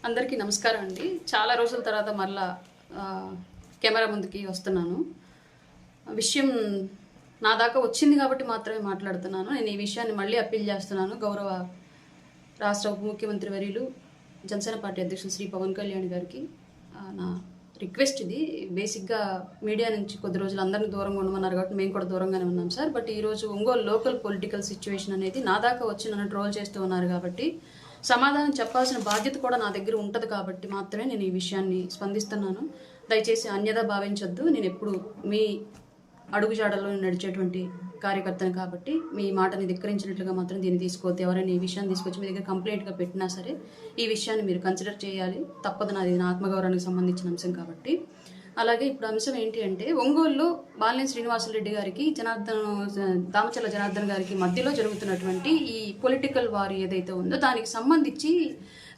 అందరికీ నమస్కారం అండి. చాలా రోజుల తర్వాత మరలా కెమెరా ముందుకి వస్తున్నాను. విషయం నా దాకా వచ్చింది కాబట్టి మాత్రమే మాట్లాడుతున్నాను. నేను ఈ విషయాన్ని మళ్ళీ అప్పీల్ చేస్తున్నాను. గౌరవ రాష్ట్ర ఉప ముఖ్యమంత్రి వర్యులు జనసేన పార్టీ అధ్యక్షులు శ్రీ పవన్ కళ్యాణ్ గారికి నా రిక్వెస్ట్ ఇది. బేసిక్గా మీడియా నుంచి కొద్ది రోజులు అందరినీ దూరంగా ఉండమన్నారు కాబట్టి మేము కూడా దూరంగానే ఉన్నాం సార్. బట్ ఈరోజు ఒంగోలు లోకల్ పొలిటికల్ సిచ్యువేషన్ అనేది నా దాకా వచ్చి నన్ను ట్రోల్ చేస్తూ ఉన్నారు కాబట్టి సమాధానం చెప్పాల్సిన బాధ్యత కూడా నా దగ్గర ఉంటుంది కాబట్టి మాత్రమే నేను ఈ విషయాన్ని స్పందిస్తున్నాను. దయచేసి అన్యదా భావించొద్దు. నేను ఎప్పుడు మీ అడుగుజాడల్లో నడిచేటువంటి కార్యకర్తను కాబట్టి మీ మాటని ధిక్కరించినట్లుగా మాత్రం దీన్ని తీసుకోవద్దు. ఎవరైనా ఈ విషయాన్ని తీసుకొచ్చి మీ దగ్గర కంప్లైంట్గా పెట్టినా సరే ఈ విషయాన్ని మీరు కన్సిడర్ చేయాలి. తప్పదు, నాది నా ఆత్మగౌరవానికి సంబంధించిన అంశం కాబట్టి. అలాగే ఇప్పుడు అంశం ఏంటి అంటే, ఒంగోలులో బాలినేని శ్రీనివాసరెడ్డి గారికి దామచర్ల జనార్దన్ గారికి మధ్యలో జరుగుతున్నటువంటి ఈ పొలిటికల్ వార్ ఏదైతే ఉందో దానికి సంబంధించి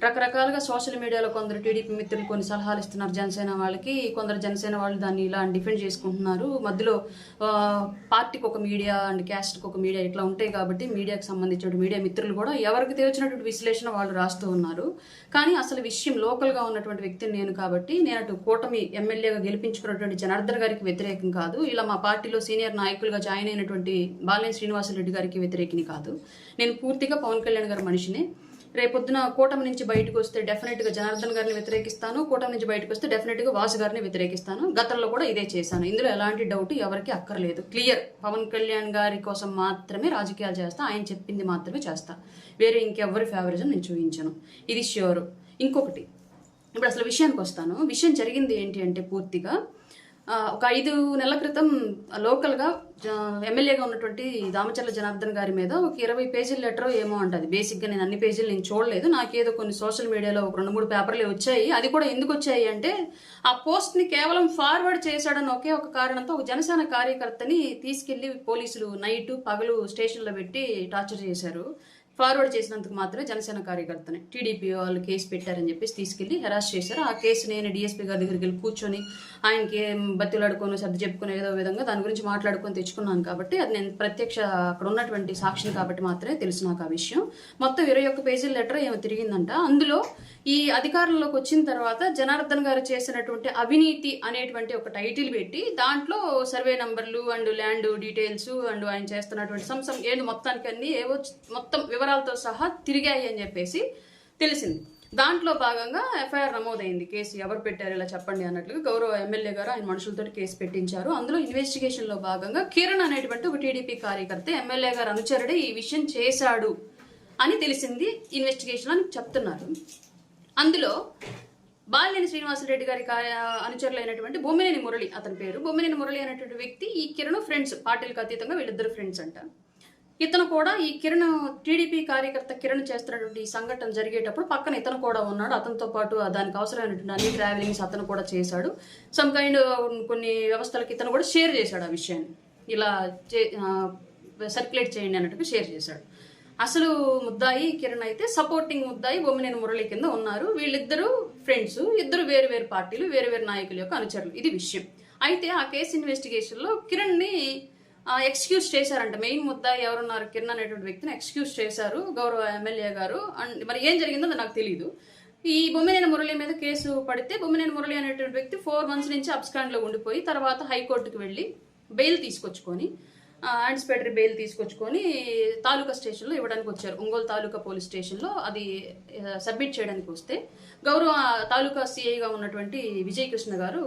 రకరకాలుగా సోషల్ మీడియాలో కొందరు టీడీపీ మిత్రులు కొన్ని సలహాలు ఇస్తున్నారు జనసేన వాళ్ళకి, కొందరు జనసేన వాళ్ళు దాన్ని ఇలా డిఫెండ్ చేసుకుంటున్నారు. మధ్యలో పార్టీకి ఒక మీడియా అండ్ క్యాస్ట్కి ఒక మీడియా ఇట్లా ఉంటాయి కాబట్టి మీడియాకి సంబంధించిన మీడియా మిత్రులు కూడా ఎవరికి తెలిసినటువంటి విశ్లేషణ వాళ్ళు రాస్తూ ఉన్నారు. కానీ అసలు విషయం లోకల్గా ఉన్నటువంటి వ్యక్తిని నేను కాబట్టి నేను అటు కూటమి ఎమ్మెల్యేగా గెలిపించుకున్నటువంటి జనార్దన్ గారికి వ్యతిరేకం కాదు, ఇలా మా పార్టీలో సీనియర్ నాయకులుగా జాయిన్ అయినటువంటి బాలినేని శ్రీనివాసరెడ్డి గారికి వ్యతిరేకిని కాదు. నేను పూర్తిగా పవన్ కళ్యాణ్ గారి మనిషిని. రేపొద్దున కూటమి నుంచి బయటకు వస్తే డెఫినెట్గా జనార్దన్ గారిని వ్యతిరేకిస్తాను, కూటమి నుంచి బయటకు వస్తే డెఫినెట్గా వాసు గారిని వ్యతిరేకిస్తాను. గతంలో కూడా ఇదే చేశాను. ఇందులో ఎలాంటి డౌట్ ఎవరికి అక్కర్లేదు. క్లియర్. పవన్ కళ్యాణ్ గారి కోసం మాత్రమే రాజకీయాలు చేస్తా, ఆయన చెప్పింది మాత్రమే చేస్తా. వేరే ఇంకెవ్వరి ఫేవరిజం నేను చూపించను, ఇది ష్యూర్. ఇంకొకటి, ఇప్పుడు అసలు విషయానికి వస్తాను. విషయం జరిగింది ఏంటి అంటే, పూర్తిగా ఒక 5 నెలల క్రితం లోకల్గా ఎమ్మెల్యేగా ఉన్నటువంటి దామచర్ల జనార్దన్ గారి మీద ఒక 20 పేజీల లెటర్ ఏమో అంటది. బేసిక్గా నేను అన్ని పేజీలు నేను చూడలేదు, నాకేదో కొన్ని సోషల్ మీడియాలో ఒక 2-3 పేపర్లే వచ్చాయి. అది కూడా ఎందుకు వచ్చాయి అంటే, ఆ పోస్ట్ని కేవలం ఫార్వర్డ్ చేశాడని ఒకే ఒక కారణంతో ఒక జనసేన కార్యకర్తని తీసుకెళ్లి పోలీసులు నైట్ పగలు స్టేషన్లో పెట్టి టార్చర్ చేశారు. ఫార్వర్డ్ చేసినందుకు మాత్రమే జనసేన కార్యకర్తని టీడీపీ వాళ్ళు కేసు పెట్టారని చెప్పేసి తీసుకెళ్లి హెరాస్ చేశారు. ఆ కేసు నేను డిఎస్పీ గారి దగ్గరికి వెళ్ళి కూర్చొని ఆయనకి బతిలాడుకొని సర్ది చెప్పుకుని ఏదో విధంగా దాని గురించి మాట్లాడుకొని తెచ్చుకున్నాను కాబట్టి అది నేను ప్రత్యక్ష అక్కడ ఉన్నటువంటి సాక్షిని కాబట్టి మాత్రమే తెలుసు నాకు ఆ విషయం. మొత్తం 21 పేజీల లెటర్ ఏమో తిరిగిందంట. అందులో ఈ అధికారంలోకి వచ్చిన తర్వాత జనార్దన్ గారు చేసినటువంటి అవినీతి అనేటువంటి ఒక టైటిల్ పెట్టి దాంట్లో సర్వే నంబర్లు అండ్ ల్యాండ్ డీటెయిల్స్ అండ్ ఆయన చేస్తున్నటువంటి సంసం ఏడు మొత్తానికి అన్ని ఏవో మొత్తం వివరాలతో సహా తిరిగాయి అని చెప్పేసి తెలిసింది. దాంట్లో భాగంగా ఎఫ్ఐఆర్ నమోదైంది. కేసు ఎవరు పెట్టారు ఇలా చెప్పండి అన్నట్లుగా గౌరవ ఎమ్మెల్యే గారు ఆయన మనుషులతో కేసు పెట్టించారు. అందులో ఇన్వెస్టిగేషన్ లో భాగంగా కిరణ్ అనేటువంటి ఒక టీడీపీ కార్యకర్త ఎమ్మెల్యే గారు అనుచరుడే ఈ విషయం చేశాడు అని తెలిసింది ఇన్వెస్టిగేషన్ అని చెప్తున్నారు. అందులో బాలినేని శ్రీనివాసరెడ్డి గారి అనుచరులైనటువంటి బొమ్మినేని మురళి, అతని పేరు బొమ్మినేని మురళి అనేటువంటి వ్యక్తి, ఈ కిరణ్ ఫ్రెండ్స్, పార్టీలకు అతీతంగా వీళ్ళిద్దరు ఫ్రెండ్స్ అంట. ఇతను కూడా ఈ కిరణ్ టీడీపీ కార్యకర్త కిరణ్ చేస్తున్నటువంటి ఈ సంఘటన జరిగేటప్పుడు పక్కన ఇతను కూడా ఉన్నాడు. అతనితో పాటు దానికి అవసరమైనటువంటి అన్ని ట్రావెలింగ్స్ అతను కూడా చేశాడు. సమ్ కైండ్ కొన్ని వ్యవస్థలకు ఇతను కూడా షేర్ చేశాడు. ఆ విషయాన్ని ఇలా సర్క్యులేట్ చేయండి అన్నట్టుగా షేర్ చేశాడు. అసలు ముద్దాయి కిరణ్ అయితే, సపోర్టింగ్ ముద్దాయి బొమ్మినేని మురళి కింద ఉన్నారు. వీళ్ళిద్దరు ఫ్రెండ్స్, ఇద్దరు వేరు వేరు పార్టీలు, వేరు వేరు నాయకుల యొక్క అనుచరులు. ఇది విషయం. అయితే ఆ కేసు ఇన్వెస్టిగేషన్లో కిరణ్ని ఎక్స్క్యూజ్ చేశారంట. మెయిన్ ముద్దాయి ఎవరున్నారు కిరణ్ అనేటువంటి వ్యక్తిని ఎక్స్క్యూజ్ చేశారు గౌరవ ఎమ్మెల్యే గారు. అండ్ మరి ఏం జరిగిందో నాకు తెలియదు. ఈ బొమ్మినేని మురళి మీద కేసు పడితే బొమ్మినేని మురళి అనేటువంటి వ్యక్తి 4 months నుంచి అబ్స్కాండ్లో ఉండిపోయి తర్వాత హైకోర్టుకు వెళ్ళి బెయిల్ తీసుకొచ్చుకొని యాంటిసిపేటరీ బెయిల్ తీసుకొచ్చుకొని తాలూకా స్టేషన్లో ఇవ్వడానికి వచ్చారు. ఒంగోలు తాలూకా పోలీస్ స్టేషన్లో అది సబ్మిట్ చేయడానికి వస్తే గౌరవ తాలూకా సిఐగా ఉన్నటువంటి విజయకృష్ణ గారు